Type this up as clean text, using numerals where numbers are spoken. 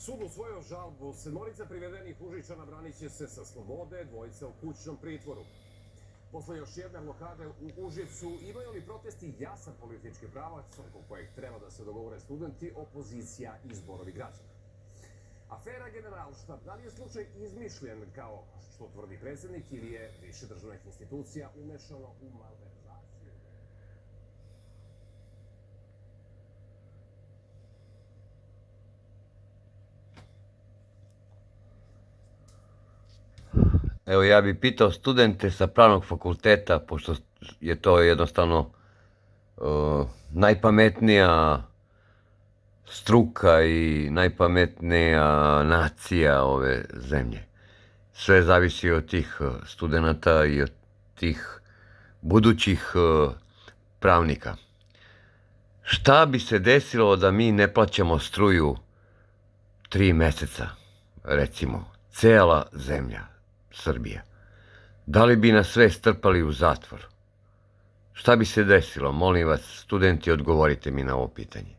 Sud usvojio žalbu, sedmorica privedenih Užičana branit će se sa slobode, dvojica u kućnom pritvoru. Posle još jedne blokade u Užicu, imaju li protesti jasan politički pravac oko kojeg treba da se dogovore studenti, opozicija i zborovi građana? Afera Generalštab, da li je slučaj izmišljen kao što tvrdi predsjednik ili je više državnih institucija umešano u malverzaciju? Evo, ja bih pitao studente sa pravnog fakulteta, pošto je to jednostavno najpametnija struka i najpametnija nacija ove zemlje. Sve zavisi od tih studenata i od tih budućih pravnika. Šta bi se desilo da mi ne plaćamo struju 3 meseca, recimo, cela zemlja Srbija? Da li bi nas sve strpali u zatvor? Šta bi se desilo? Molim vas, studenti, odgovorite mi na ovo pitanje.